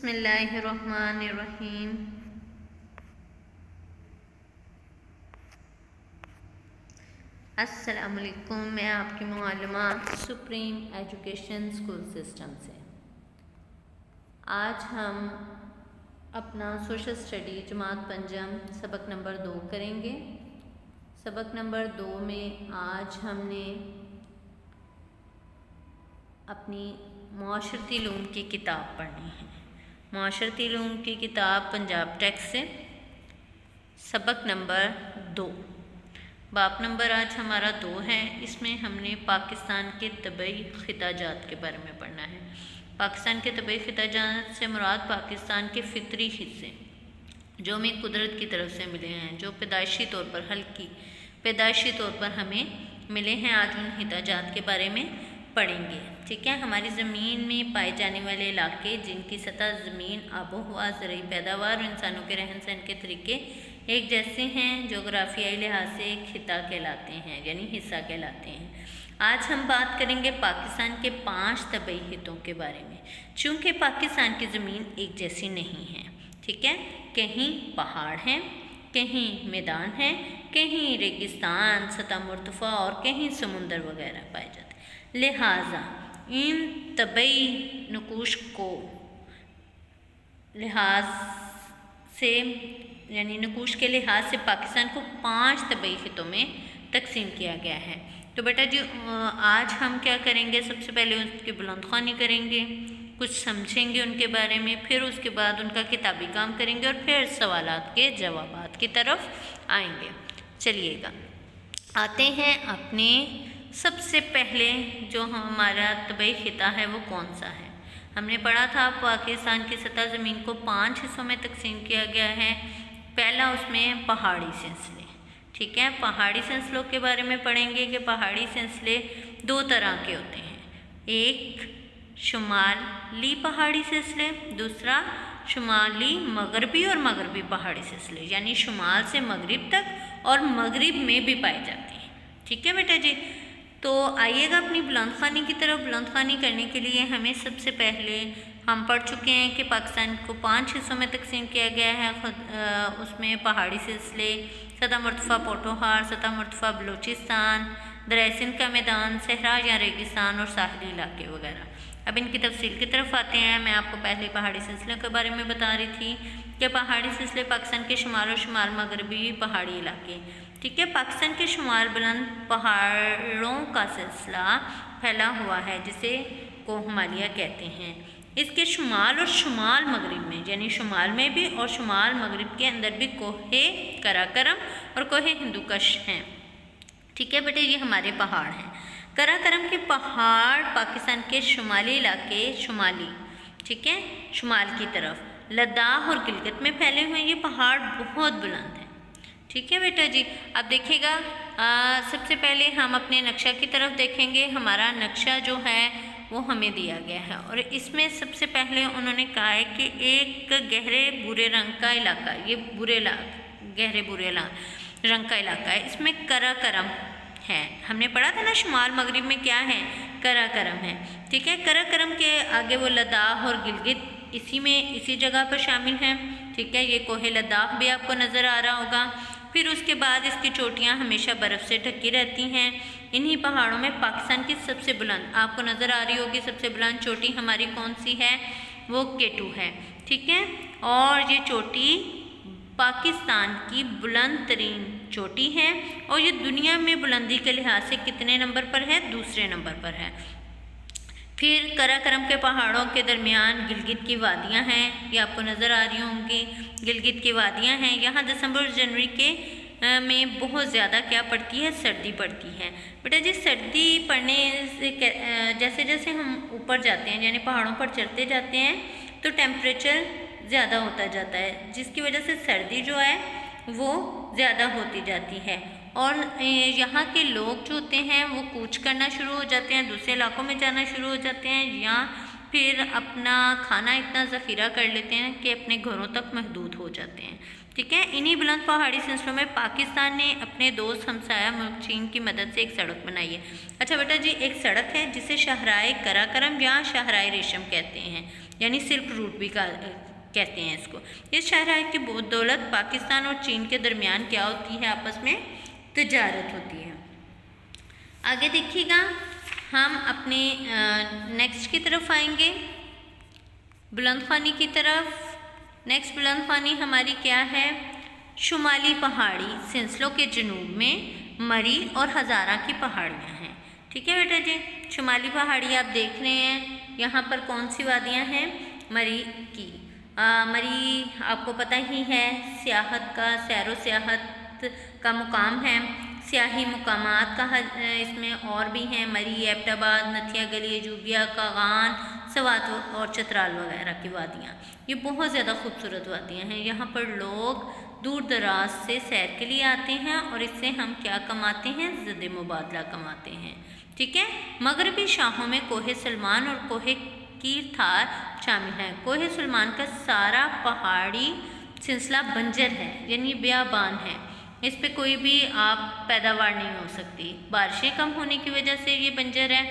बिस्मिल्लाहिर्रहमानिर्रहीम। अस्सलामुअलैकुम। मैं आपकी मुअल्लिमा सुप्रीम एजुकेशन स्कूल सिस्टम से। आज हम अपना सोशल स्टडी जमात पंजम सबक नंबर 2 करेंगे। सबक नंबर 2 में आज हमने अपनी मुआशरती उलूम की किताब पढ़नी है। मुआशरती उलूम की किताब पंजाब टेक्स्ट से सबक नंबर 2, बाप नंबर आज हमारा 2 है। इसमें हमने पाकिस्तान के तबई खिताजात के बारे में पढ़ना है। पाकिस्तान के तबई खिताजात से मुराद पाकिस्तान के फितरी हिस्से जो हमें कुदरत की तरफ से मिले हैं, जो पैदाइशी तौर पर हल्की पैदाइशी तौर पर हमें मिले हैं। आज उन खिताजात के बारे में पढ़ेंगे। ठीक है। हमारी ज़मीन में पाए जाने वाले इलाके जिनकी सतह ज़मीन, आबो हवा, ज़रूरी पैदावार और इंसानों के रहन सहन के तरीके एक जैसे हैं, जोग्राफियाई लिहाज से खिता कहलाते हैं, यानी हिस्सा कहलाते हैं। आज हम बात करेंगे पाकिस्तान के 5 तबई हितों के बारे में। चूँकि पाकिस्तान की ज़मीन एक जैसी नहीं है, ठीक है, कहीं पहाड़ हैं, कहीं मैदान है, कहीं रेगिस्तान, सतह मुर्तफ़ा और कहीं समुंदर वगैरह पाए जाते हैं। लिहाजा इन तबई नकूश को लिहाज से यानी नकूश के लिहाज से पाकिस्तान को 5 तबई खितों में तकसीम किया गया है। तो बेटा जी आज हम क्या करेंगे, सबसे पहले उसकी बुलंदख्वानी करेंगे, कुछ समझेंगे उनके बारे में, फिर उसके बाद उनका किताबी काम करेंगे और फिर सवालात के जवाबात की तरफ आएंगे। चलिएगा, आते हैं अपने सबसे पहले जो हमारा तबई खिता है वो कौन सा है। हमने पढ़ा था पाकिस्तान की सतह ज़मीन को 5 हिस्सों में तकसीम किया गया है। पहला उसमें पहाड़ी सिलसिले, ठीक है। पहाड़ी सिलसिलों के बारे में पढ़ेंगे कि पहाड़ी सिलसिले 2 तरह के होते हैं। एक शुमाली पहाड़ी सिलसिले, दूसरा शुमाली मगरबी और मगरबी पहाड़ी सिलसिले, यानी शुमाल से मगरिब तक और मगरिब में भी पाए जाते हैं। ठीक है बेटा जी। तो आइएगा अपनी बुलंदख्वानी की तरफ। बुलंदख्वानी करने के लिए हमें सबसे पहले हम पढ़ चुके हैं कि पाकिस्तान को 5 हिस्सों में तकसीम किया गया है। उसमें पहाड़ी सिलसिले, सतह मुर्तफ़ा पोटोहार, सतह मुर्तफ़ा बलूचिस्तान, दरिया सिंध का मैदान, सहरा या रेगिस्तान और साहली इलाके वगैरह। अब इनकी तफसील की तरफ आते हैं। मैं आपको पहले पहाड़ी सिलसिले के बारे में बता रही थी कि पहाड़ी सिलसिले पाकिस्तान के शुमाल और शुमाल मगरबी पहाड़ी इलाके, ठीक है, पाकिस्तान के शुमाल बुलंद पहाड़ों का सिलसिला फैला हुआ है जिसे को हिमालय कहते हैं। इसके शुमाल और शुमाल मगरिब में, यानी शुमाल में भी और शुमाल मगरिब के अंदर भी कोहे कराकरम और कोहे हिंदुकश हैं। ठीक है बेटे, ये हमारे पहाड़ हैं। कराकरम के पहाड़ पाकिस्तान के शुमाली इलाके शुमाली, ठीक है, शुमाल की तरफ लद्दाख और गिलगित में फैले हुए ये पहाड़ बहुत बुलंद हैं। ठीक है बेटा जी। अब देखिएगा, सबसे पहले हम अपने नक्शा की तरफ देखेंगे। हमारा नक्शा जो है वो हमें दिया गया है और इसमें सबसे पहले उन्होंने कहा है कि एक गहरे भूरे रंग का इलाका, ये गहरे भूरे रंग का इलाका है, इसमें कराकरम है। हमने पढ़ा था ना शुमाल मगरिब में क्या है, कराकरम है। ठीक है, कराकरम के आगे वो लद्दाख और गिलगित इसी जगह पर शामिल हैं। ठीक है, ये कोहे लद्दाख भी आपको नज़र आ रहा होगा। फिर उसके बाद इसकी चोटियाँ हमेशा बर्फ़ से ढकी रहती हैं। इन्हीं पहाड़ों में पाकिस्तान की सबसे बुलंद आपको नज़र आ रही होगी, सबसे बुलंद चोटी हमारी कौन सी है, वो केटू है। ठीक है, और ये चोटी पाकिस्तान की बुलंद तरीन चोटी है और ये दुनिया में बुलंदी के लिहाज से कितने नंबर पर है, दूसरे नंबर पर है। फिर कराकरम के पहाड़ों के दरमियान गिलगित की वादियाँ हैं, ये आपको नज़र आ रही होंगी, गिलगित की वादियाँ हैं। यहाँ दिसंबर जनवरी के में बहुत ज़्यादा क्या पड़ती है, सर्दी पड़ती है। बेटा जी सर्दी पड़ने से जैसे जैसे हम ऊपर जाते हैं यानी पहाड़ों पर चढ़ते जाते हैं तो टेम्परेचर ज़्यादा होता जाता है, जिसकी वजह से सर्दी जो है वो ज़्यादा होती जाती है और यहाँ के लोग जो होते हैं वो कूच करना शुरू हो जाते हैं, दूसरे इलाकों में जाना शुरू हो जाते हैं या फिर अपना खाना इतना ज़ख़ीरा कर लेते हैं कि अपने घरों तक महदूद हो जाते हैं। ठीक है, इन्हीं बुलंद पहाड़ी सिलसिलों में पाकिस्तान ने अपने दोस्त हमसाया मुल्क चीन की मदद से एक सड़क बनाई है। अच्छा बेटा जी, एक सड़क है जिसे शाहराए कराकरम या शाहराए रेशम कहते हैं। यानी सिल्क रूट भी कहते हैं इसको। इस शाहराह की बदौलत पाकिस्तान और चीन के दरमियान क्या होती है, आपस में तिजारत होती है। आगे देखिएगा, हम अपने नेक्स्ट की तरफ आएंगे, बुलंदखानी की तरफ। नेक्स्ट बुलंदखानी हमारी क्या है, शुमाली पहाड़ी सिलसिलों के जुनूब में मरी और हज़ारा की पहाड़ियाँ हैं। ठीक है बेटा जी, शुमाली पहाड़ी आप देख रहे हैं, यहाँ पर कौन सी वादियाँ हैं, मरी की। मरी आपको पता ही है सियाहत का, सैरो सियाहत का मुकाम है, सियाही मुकामात का इसमें और भी हैं, मरी, एबटाबाद, नथिया गली, अजूबिया, कागान, सवात और चतराल वगैरह की वादियाँ। ये बहुत ज़्यादा खूबसूरत वादियाँ हैं। यहाँ पर लोग दूर दराज से सैर के लिए आते हैं और इससे हम क्या कमाते हैं, ज़द मुबादला कमाते हैं। ठीक है, मगरबी शाहों में कोहे सलमान और कोहे कीर थार शामिल है। कोहे सलमान का सारा पहाड़ी सिलसिला बंजर है, यानी बियाबान है, इस पे कोई भी आप पैदावार नहीं हो सकती, बारिशें कम होने की वजह से ये बंजर है।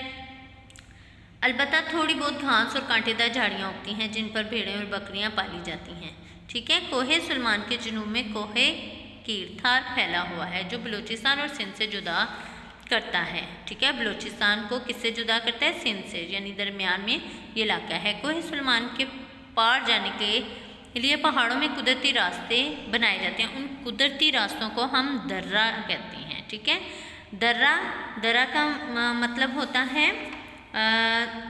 अलबत्ता थोड़ी बहुत घास और कांटेदार झाड़ियाँ उगती हैं जिन पर भेड़ें और बकरियाँ पाली जाती हैं। ठीक है, कोहे सलमान के जुनूब में कोहे कीर थार फैला हुआ है जो बलूचिस्तान और सिंध से जुदा करता है। ठीक है, बलूचिस्तान को किससे जुदा करता है, सिंध से, यानी दरमियान में ये इलाका है। कोहे सलमान के पार जाने के लिए पहाड़ों में कुदरती रास्ते बनाए जाते हैं। उन कुदरती रास्तों को हम दर्रा कहते हैं। ठीक है, दर्रा का मतलब होता है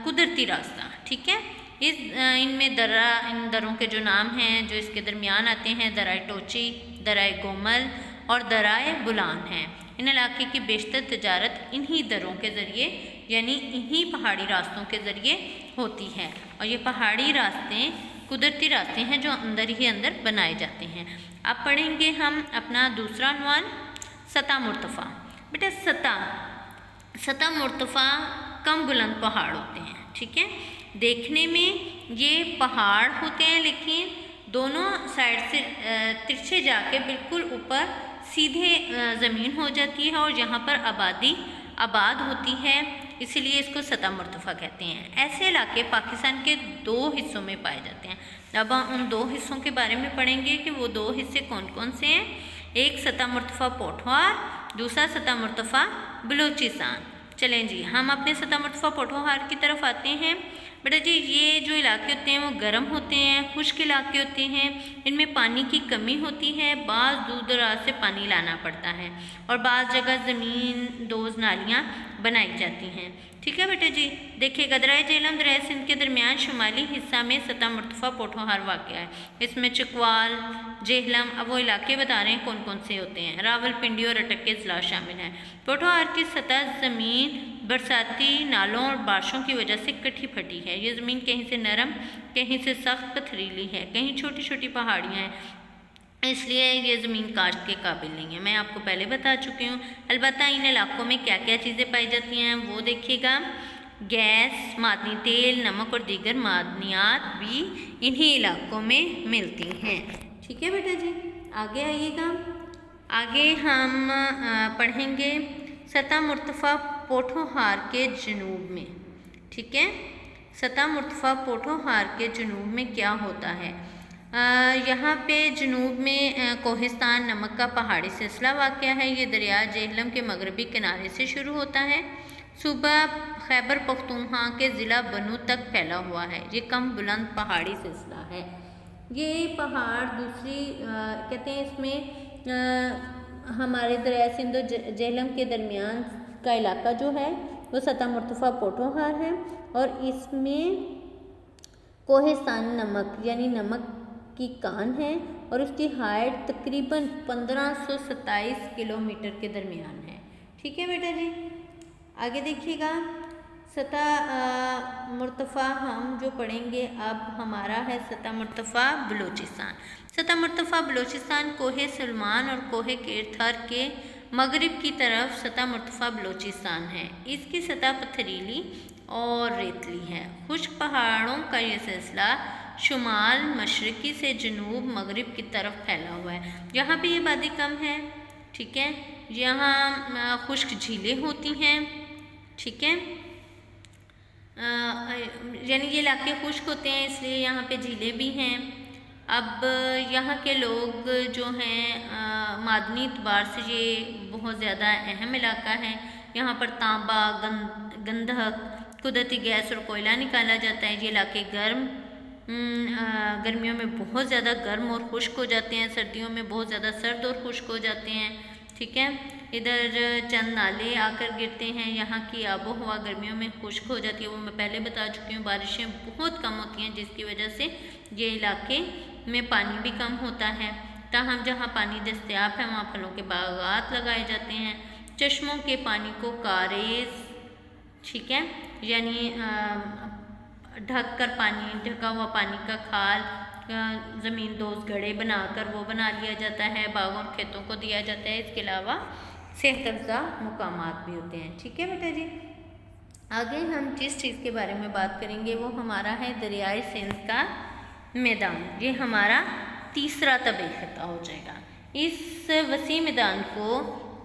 कुदरती रास्ता। ठीक है, इनमें इन दरों के जो नाम हैं जो इसके दरमियान आते हैं, दराए टोची, दराए गोमल और दराए बुलान हैं। इन इलाके की बेशतर तिजारत इन्हीं दरों के ज़रिए, यानी इन्हीं पहाड़ी रास्तों के ज़रिए होती है। और ये पहाड़ी रास्ते कुदरती रास्ते हैं जो अंदर ही अंदर बनाए जाते हैं। अब पढ़ेंगे हम अपना दूसरा अनवान, सतह मुर्तफ़ा। बेटा सतह मुर्तफ़ा कम बुलंद पहाड़ होते हैं। ठीक है, देखने में ये पहाड़ होते हैं लेकिन दोनों साइड से तिरछे जाके बिल्कुल ऊपर सीधे ज़मीन हो जाती है और यहाँ पर आबाद होती है, इसलिए इसको सतह मुर्तफ़ा कहते हैं। ऐसे इलाके पाकिस्तान के 2 हिस्सों में पाए जाते हैं। अब हम उन 2 हिस्सों के बारे में पढ़ेंगे कि वो 2 हिस्से कौन कौन से हैं। एक सतह मुर्तफ़ा पोठोहार, दूसरा सतह मुर्तफ़ा बलूचिस्तान। चलें जी, हम अपने सतह मुर्तफ़ा पोठोहार की तरफ आते हैं। बेटा जी, ये जो इलाके होते हैं वो गर्म होते हैं, खुश्क इलाके होते हैं, इनमें पानी की कमी होती है, बाज़ दूर दराज से पानी लाना पड़ता है और बाज़ जगह ज़मीन दोज़ नालियाँ बनाई जाती हैं। ठीक है बेटा जी, देखिए दरियाए झेलम दरियाए सिंध के दरमियान शुमाली हिस्सा में सतह मुर्तफ़ा पोठोहार वाक़या है। इसमें चकवाल, झेलम, अब वो इलाके बता रहे हैं कौन कौन से होते हैं, रावलपिंडी और अटक के ज़िला शामिल हैं। पोठोहार की सतह ज़मीन बरसाती नालों और बारिशों की वजह से कटी फटी है। ये ज़मीन कहीं से नरम, कहीं से सख्त पथरीली है, कहीं छोटी छोटी पहाड़ियाँ हैं, इसलिए ये ज़मीन काश्त के काबिल नहीं है। मैं आपको पहले बता चुकी हूँ। अलबत्ता इन इलाकों में क्या क्या चीज़ें पाई जाती हैं वो देखिएगा, गैस, मादनी तेल, नमक और दीगर मादनियात भी इन्हीं इलाकों में मिलती हैं। ठीक है बेटा जी, आगे आइएगा। आगे हम पढ़ेंगे सतह मुर्तफ़ा पोठोहार के जुनूब में। ठीक है, सतह मुर्तफ़ा पोठोहार के जुनूब में क्या होता है, यहाँ पे जुनूब में कोहिस्तान नमक का पहाड़ी सिलसिला वाक़या है। ये दरिया जेहलम के मगरबी किनारे से शुरू होता है, सूबा खैबर पख्तूनख्वा के ज़िला बनू तक फैला हुआ है। ये कम बुलंद पहाड़ी सिलसिला है। ये पहाड़ दूसरी कहते हैं इसमें हमारे दरिया सिंध और जेहलम के दरमियान का इलाका जो है वो सतह मुर्तफ़ा पोठोहार है और इसमें कोहिस्तान नमक यानी नमक की कान है और उसकी हाइट तकरीबन 1527 किलोमीटर के दरमियान है। ठीक है बेटा जी, आगे देखिएगा। सतह मुर्तफ़ा हम जो पढ़ेंगे अब हमारा है सतह मुर्तफ़ा बलूचिस्तान। सतह मुर्तफ़ा बलूचिस्तान कोहे सलमान और कोहे केरथर के मगरिब की तरफ सतह मुर्तफ़ा बलूचिस्तान है। इसकी सतह पथरीली और रेतली है। खुश्क पहाड़ों का ये सिलसिला शुमाल मशरक़ी से जनूब मगरिब की तरफ फैला हुआ है। यहाँ पे ये आबादी कम है। ठीक है, यहाँ खुश्क झीलें होती हैं। ठीक है, यानी ये इलाके खुश्क होते हैं, इसलिए यहाँ पे झीलें भी हैं। अब यहाँ के लोग जो हैं मादनी एतबार से ये बहुत ज़्यादा अहम इलाका है। यहाँ पर तांबा, गंधक, कुदरती गैस और कोयला निकाला जाता है। ये इलाके गर्मियों में बहुत ज़्यादा गर्म और खुश्क हो जाते हैं, सर्दियों में बहुत ज़्यादा सर्द और खुश्क हो जाते हैं। ठीक है, इधर चंद नाले आकर गिरते हैं। यहाँ की आबो हवा गर्मियों में खुश्क हो जाती है, वो मैं पहले बता चुकी हूँ। बारिशें बहुत कम होती हैं, जिसकी वजह से ये इलाके में पानी भी कम होता है। ताहम जहाँ पानी दस्तयाब है वहाँ फलों के बागात लगाए जाते हैं। चश्मों के पानी को कारेज, ठीक है, यानी ढक कर पानी, ढका हुआ पानी का खाल, ज़मीन दोज गड़े बनाकर वो बना लिया जाता है, बागों और खेतों को दिया जाता है। इसके अलावा सेहत अफ़ज़ा मुकामात भी होते हैं। ठीक है बेटा जी, आगे हम जिस चीज़ के बारे में बात करेंगे वो हमारा है दरियाए सिंध का मैदान। ये हमारा तीसरा तबई खिता हो जाएगा। इस वसी मैदान को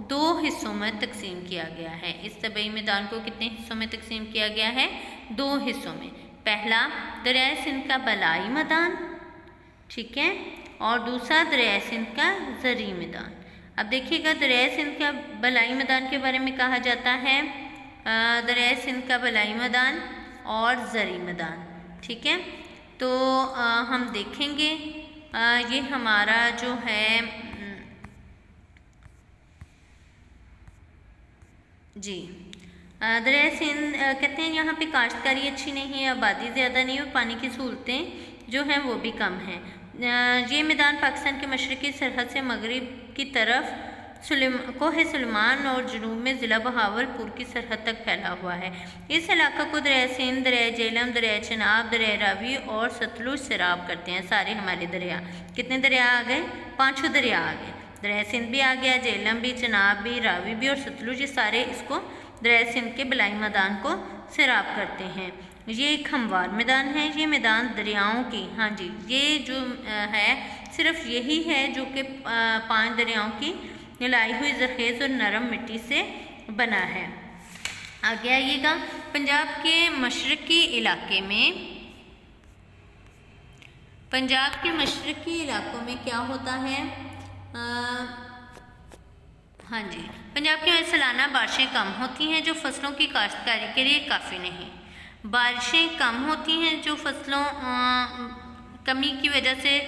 2 हिस्सों में तकसीम किया गया है। इस तबई मैदान को कितने हिस्सों में तकसीम किया गया है? 2 हिस्सों में। पहला दरियाए सिंध का बलाई मैदान, ठीक है, और दूसरा दरियाए सिंध का ज़री मैदान। अब देखिएगा, दरियाए सिंध का बलाई मैदान के बारे में कहा जाता है दरियाए सिंध का बलाई मैदान और ज़री मैदान। ठीक है, तो हम देखेंगे ये हमारा जो है जी दरियाए सिंध कहते हैं यहाँ पे काश्तकारी अच्छी नहीं है, आबादी ज़्यादा नहीं है और पानी की सहूलतें जो हैं वो भी कम हैं। ये मैदान पाकिस्तान के मशरक़ी सरहद से मगरिब की तरफ कोहे सुलेमान और जुनूब में ज़िला बहावलपुर की सरहद तक फैला हुआ है। इस इलाका को दरियाए सिंध, दरियाए झेलम, दरियाए चनाब, दरियाए रावी और सतलुज सैराब करते हैं। सारे हमारे दरिया, कितने दरिया आ गए? 5 दरिया आ गए। दरियाए सिंध भी आ गया, झेलम भी, चनाब भी, रावी भी और सतलुज, ये सारे इसको दरियाए सिंध के बलाई मैदान को सैराब करते हैं। ये एक हमवार मैदान है। ये मैदान दरियाओं की, हाँ जी, ये जो है सिर्फ यही है जो कि 5 दरियाओं की मिलाई हुई ज़रखेज़ और नरम मिट्टी से बना है। आगे आइएगा, पंजाब के मशरक़ी इलाके में, पंजाब के मशरक़ी इलाकों में क्या होता है? हाँ जी, पंजाब के सालाना बारिशें कम होती हैं जो फसलों की काश्तकारी के लिए काफ़ी नहीं। बारिशें कम होती हैं जो फसलों कमी की वजह से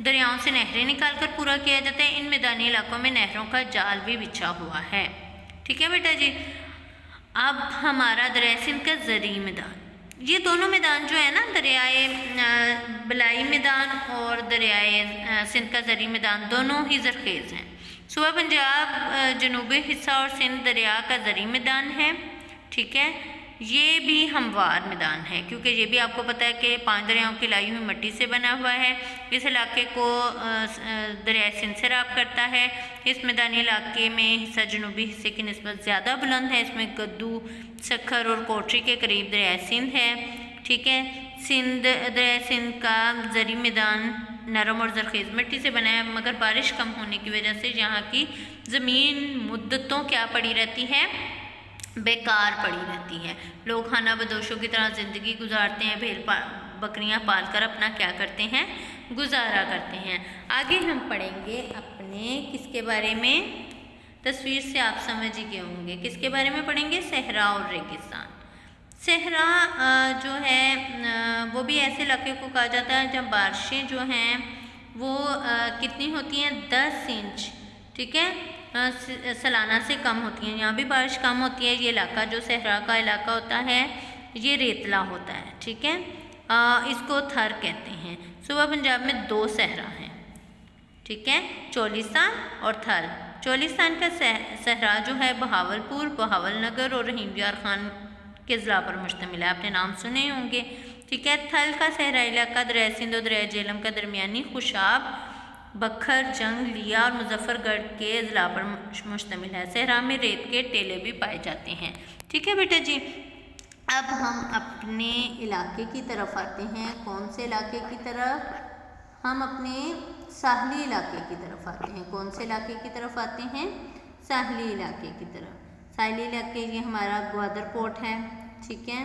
दरियाओं से नहरें निकालकर पूरा किया जाता है। इन मैदानी इलाकों में नहरों का जाल भी बिछा हुआ है। ठीक है बेटा जी, अब हमारा दरियाए सिंध का ज़री मैदान, ये दोनों मैदान जो है ना, दरियाए बलाई मैदान और दरियाए सिंध का ज़री मैदान, दोनों ही ज़रखेज़ हैं। सूबा पंजाब जनूबी हिस्सा और सिंध दरिया का ज़री मैदान है। ठीक है, ये भी हमवार मैदान है क्योंकि ये भी आपको पता है कि 5 दरियाओं की लाई हुई मिट्टी से बना हुआ है। इस इलाके को दरियाए सिंध सैराब करता है। इस मैदानी इलाके में हिस्सा जनूबी हिस्से की निस्बत ज़्यादा बुलंद है। इसमें गद्दू, सखर और कोटरी के करीब दरियाए सिंध है। ठीक है, दरियाए सिंध का ज़री मैदान नरम और ज़रखेज़ मिट्टी से बना है, मगर बारिश कम होने की वजह से यहाँ की ज़मीन मुद्दतों क्या पड़ी रहती है? बेकार पड़ी रहती है। लोग खाना बदोशों की तरह ज़िंदगी गुजारते हैं, भेड़ बकरियां पालकर अपना क्या करते हैं? गुजारा करते हैं। आगे हम पढ़ेंगे अपने किसके बारे में? तस्वीर से आप समझ ही गए होंगे किसके बारे में पढ़ेंगे? सहरा और रेगिस्तान। सहरा जो है वो भी ऐसे इलाके को कहा जाता है जब बारिशें जो हैं वो कितनी होती हैं? 10 इंच, ठीक है, सालाना से कम होती हैं। यहाँ भी बारिश कम होती है। ये इलाका जो सहरा का इलाका होता है ये रेतला होता है। ठीक है, इसको थर कहते हैं। सूबा पंजाब में 2 सहरा हैं। ठीक है, चोलिस्तान और थर। चोलिस्तान का सहरा जो है बहावलपुर, बहावलनगर और रहीम यार खान के ज़िला पर मुश्तमिल है। आपने नाम सुने होंगे। ठीक है, थल का सहरा इलाका दरियाए सिंध और दरियाए झेलम का दरमियानी खुशाब, बखर, जंग, लिया और मुजफ्फरगढ़ के ज़िला पर मुश्तमिल है। सहरा में रेत के टेले भी पाए जाते हैं। ठीक है बेटा जी, अब हम अपने इलाके की तरफ आते हैं। कौन से इलाके की तरफ? हम अपने साहली इलाके की तरफ आते हैं। कौन से इलाके की तरफ आते हैं? साहली इलाके की तरफ। साहली इलाके ये हमारा ग्वादर पोर्ट है। ठीक है,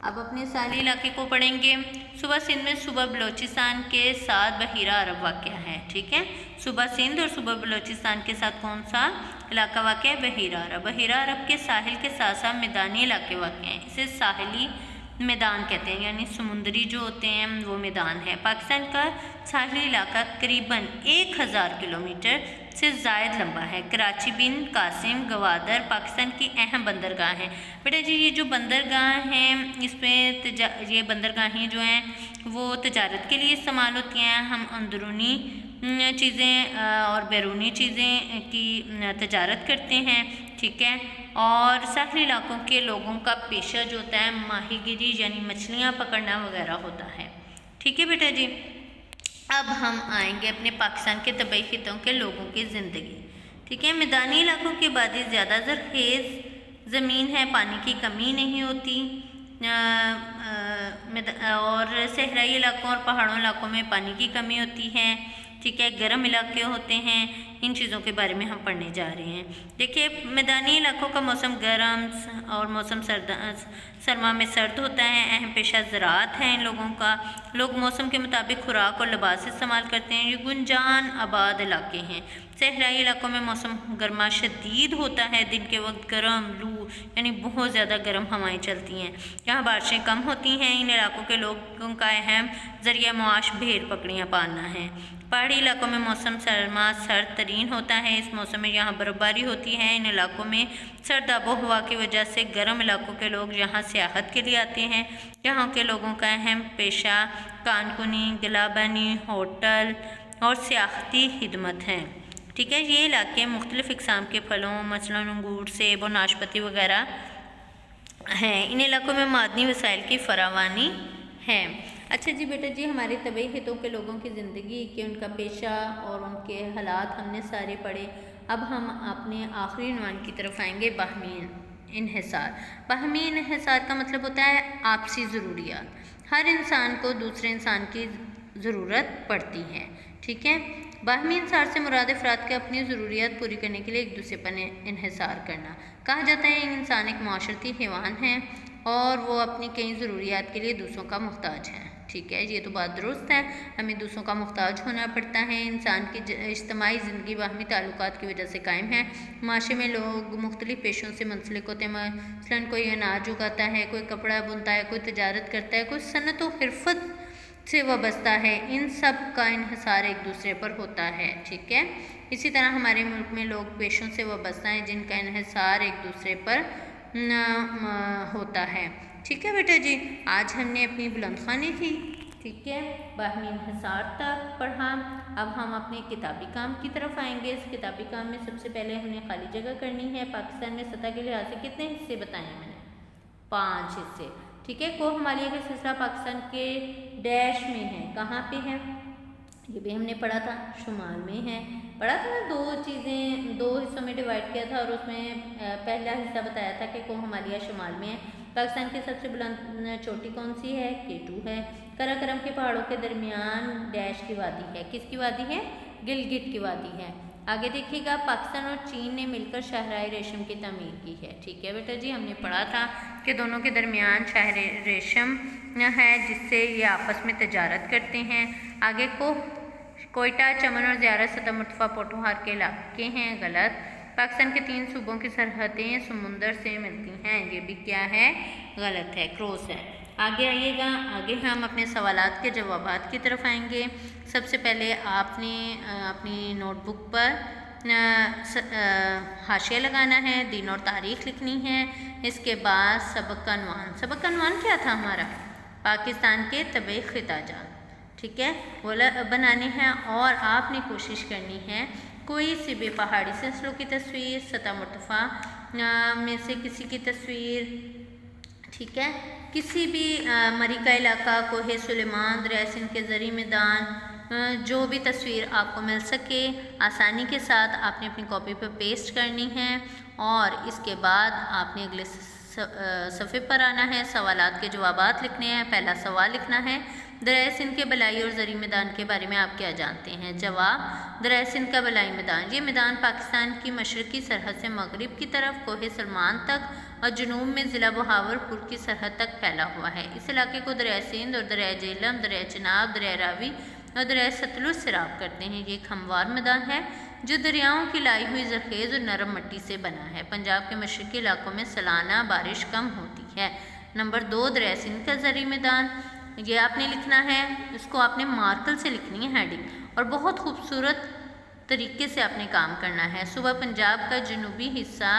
अब अपने साहली इलाके को पढ़ेंगे। सूबा सिंध में सूबा बलूचिस्तान के साथ बहीरा अरब वाक़या है। ठीक है, सूबा सिंध और सूबा बलूचिस्तान के साथ कौन सा इलाका वाक़ है? बहीरा अरब। बहीरा अरब के साहिल के साथ साथ मैदानी इलाके वाक़ हैं। इसे साहिली मैदान कहते हैं, यानी समुद्री जो होते हैं वो मैदान है। पाकिस्तान का साहिली इलाका करीबन 1000 किलोमीटर से ज़ायद लंबा है। कराची, बिन कासिम, गवादर पाकिस्तान की अहम बंदरगाह हैं। बेटा जी ये जो बंदरगाह हैं इसमें ये बंदरगाहें जो हैं वो तजारत के लिए इस्तेमाल होती हैं। हम अंदरूनी चीज़ें और बैरूनी चीज़ें की तजारत करते हैं। ठीक है, और साहिली इलाकों के लोगों का पेशा जो होता है माहीगिरी यानी मछलियाँ पकड़ना वगैरह होता है। ठीक है बेटा जी, अब हम आएंगे अपने पाकिस्तान के तबाई खितों के लोगों की ज़िंदगी। ठीक है, मैदानी इलाकों की आबादी ज़्यादा ज़रखेज़ ज़मीन है, पानी की कमी नहीं होती, और सहराई इलाकों और पहाड़ों इलाकों में पानी की कमी होती है। ठीक है, गर्म इलाके होते हैं। इन चीज़ों के बारे में हम पढ़ने जा रहे हैं। देखिए, मैदानी इलाकों का मौसम गर्म और मौसम सरमा में सर्द होता है। अहम पेशा ज़राअत है इन लोगों का। लोग मौसम के मुताबिक खुराक और लिबास इस्तेमाल करते हैं। ये गुंजान आबाद इलाके हैं। सहराई इलाकों में मौसम गर्मा शदीद होता है। दिन के वक्त गर्म लू यानी बहुत ज़्यादा गर्म हवाएं चलती हैं। यहाँ बारिशें कम होती हैं। इन इलाकों के लोगों का अहम ज़रिया मुआश भेड़ बकरियाँ पालना है। पहाड़ी इलाकों में मौसम सरमा सर्द तरीन होता है। इस मौसम में यहाँ बर्फबारी होती है। इन इलाकों में सर्द आबो हवा की वजह से गर्म इलाकों के लोग यहाँ सियाहत के लिए आते हैं। यहाँ के लोगों का अहम पेशा कानकुनी, गिलाबनी, होटल और सियाहती खिदमत है। ठीक है, ये इलाके मुख्तलिफ़ इक़साम के फलों मसलन अंगूर, सेब और नाशपाती वगैरह हैं। इन इलाकों में मादनी वसाइल की फरावानी है। अच्छा जी बेटा जी, हमारे तबाई खितों के लोगों की ज़िंदगी के उनका पेशा और उनके हालात हमने सारे पढ़े। अब हम अपने आखिरी उन्वान की तरफ आएंगे, बाहमी इन्हिसार। बाहमी इन्हिसार का मतलब होता है आपसी ज़रूरियात। हर इंसान को दूसरे इंसान की ज़रूरत पड़ती है। ठीक है, बाहमी इंसार से मुराद अफराद के अपनी ज़रूरियात पूरी करने के लिए एक दूसरे पर इन्हिसार करना। कहा जाता है इंसान एक माशरती हैवान है और वो अपनी कई ज़रूरियात के लिए दूसरों का मुहताज है। ठीक है, ये तो बात दुरुस्त है, हमें दूसरों का मुहताज होना पड़ता है। इंसान की इज्तिमाई ज़िंदगी बाहमी ताल्लुकात की वजह से कायम है। माशरे में लोग मुख्तलिफ़ पेशों से मुंसलिक होते हैं। मसलन कोई अनाज उगाता है, कोई कपड़ा बुनता है, कोई तजारत करता है, कोई सनत व हिरफत से वाबस्ता है। इन सब का इन्हिसार एक दूसरे पर होता है। ठीक है, इसी तरह हमारे मुल्क में लोग पेशों से वाबस्ता हैं जिनका इन्हिसार एक दूसरे पर होता है। ठीक है बेटा जी, आज हमने अपनी बुलंदखानी की, ठीक है, बाहमी इन्हिसार तक पढ़ा। अब हम अपने किताबी काम की तरफ आएंगे। इस किताबी काम में सबसे पहले हमने खाली जगह करनी है। पाकिस्तान में सतह के लिहाज से कितने हिस्से बताए हैं मैंने? 5 हिस्से। ठीक है, कोह हिमालय का सिलसिला पाकिस्तान के डैश में है। कहाँ पे है? ये भी हमने पढ़ा था, शुमाल में है। पढ़ा था ना, 2 हिस्सों में डिवाइड किया था और उसमें पहला हिस्सा बताया था कि कोह हिमालय शुमाल में है। पाकिस्तान की सबसे बुलंद चोटी कौन सी है? K2 है। कराकरम के पहाड़ों के दरमियान डैश की वादी है। किसकी वादी है? गिलगिट की वादी है। आगे देखिएगा, पाकिस्तान और चीन ने मिलकर शाहराह रेशम की तमीर की है। ठीक है बेटा जी, हमने पढ़ा था कि दोनों के दरमियान शाहराह रेशम है जिससे ये आपस में तजारत करते हैं। आगे को कोयटा, चमन और ज़ियारत सतह मुर्तफ़ा पोठोहार के इलाके हैं। गलत। पाकिस्तान के 3 सूबों की सरहदें समुंदर से मिलती हैं। ये भी क्या है? गलत है, क्रॉस है। आगे आइएगा, आगे हम अपने सवालात के जवाबात की तरफ आएंगे। सबसे पहले आपने अपनी नोटबुक पर हाशिया लगाना है, दिन और तारीख़ लिखनी है। इसके बाद सबक का अनवान। सबक का अनवान क्या था हमारा? पाकिस्तान के तबाई खिताजात। ठीक है, वो बनाने हैं और आपने कोशिश करनी है कोई सी भी पहाड़ी सिलसिलों की तस्वीर, सतह मुर्तफ़ा में से किसी की तस्वीर, ठीक है, किसी भी मरी का इलाका, कोहे सुलेमान, दरिया सिंध के ज़री मैदान, जो भी तस्वीर आपको मिल सके आसानी के साथ आपने अपनी कॉपी पर पेस्ट करनी है। और इसके बाद आपने अगले सफ़े पर आना है, सवालात के जवाबात लिखने हैं। पहला सवाल लिखना है, दरियाए सिंध के बलाई और ज़री मैदान के बारे में आप क्या जानते हैं? जवाब, दरियाए सिंध का बलाई मैदान, ये मैदान पाकिस्तान की मशरक़ी सरहद से मगरिब की तरफ कोहे सलमान तक और जनूब में ज़िला बहावलपुर की सरहद तक फैला हुआ है। इस इलाके को दरियाए सिंध और दरियाए झेलम, दरियाए चिनाब, दरियाए रावी और दरियाए सतलुज सैराब करते हैं। ये एक हमवार मैदान है जो दरियाओं की लाई हुई ज़रख़ेज़ और नरम मिट्टी से बना है। पंजाब के मशरक़ी इलाकों में सालाना बारिश कम होती है। नंबर 2, दरियाए सिंध का ज़री मैदान, ये आपने लिखना है, इसको आपने मार्कर से लिखनी है हेडिंग, और बहुत खूबसूरत तरीके से आपने काम करना है। सूबा पंजाब का जनूबी हिस्सा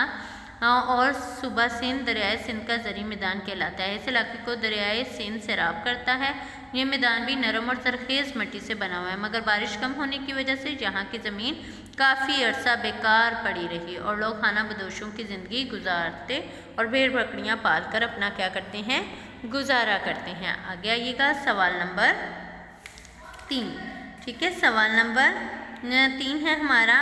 और सूबा सिंध दरियाए सिंध का ज़री मैदान कहलाता है। इस इलाके को दरियाए सिंध सैराब करता है। ये मैदान भी नरम और ज़रख़ेज़ मिट्टी से बना हुआ है, मगर बारिश कम होने की वजह से यहाँ की ज़मीन काफ़ी अरसा बेकार पड़ी रही और लोग खाना बदोशों की ज़िंदगी गुजारते और भेड़ बकरियाँ पाल कर अपना क्या करते हैं, गुजारा करते हैं। आगे आइएगा, सवाल नंबर 3। ठीक है, सवाल नंबर 3 है हमारा,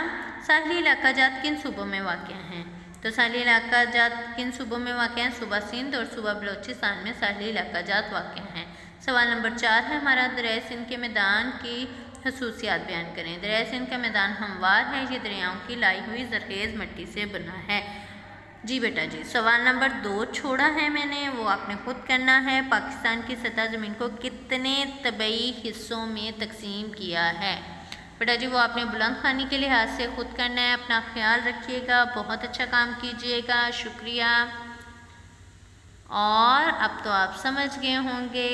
साहली इलाका जात किन सूबों में वाक़ हैं? तो साहली इलाका जात किन सूबों में वाक़ हैं? सूबा सिंध और सूबा बलोचिस्तान में साहली इलाका जात वाक़ हैं। सवाल नंबर 4 है हमारा, दरियाए सिंध के मैदान की खसूसियात बयान करें। दरियाए सिंध का मैदान हमवार है, ये दरियाओं की लाई हुई ज़रख़ेज़ मिट्टी से बना है। जी बेटा जी, सवाल नंबर 2 छोड़ा है मैंने, वो आपने खुद करना है। पाकिस्तान की सतह ज़मीन को कितने तबई हिस्सों में तकसीम किया है? बेटा जी वो आपने बुलंद खानी के लिहाज से खुद करना है। अपना ख्याल रखिएगा, बहुत अच्छा काम कीजिएगा, शुक्रिया। और अब तो आप समझ गए होंगे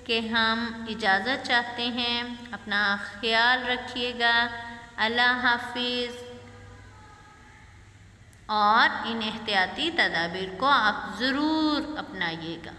कि हम इजाज़त चाहते हैं। अपना ख्याल रखिएगा, अल्लाह हाफिज़। और इन एहतियाती तदाबीर को आप ज़रूर अपनाइएगा।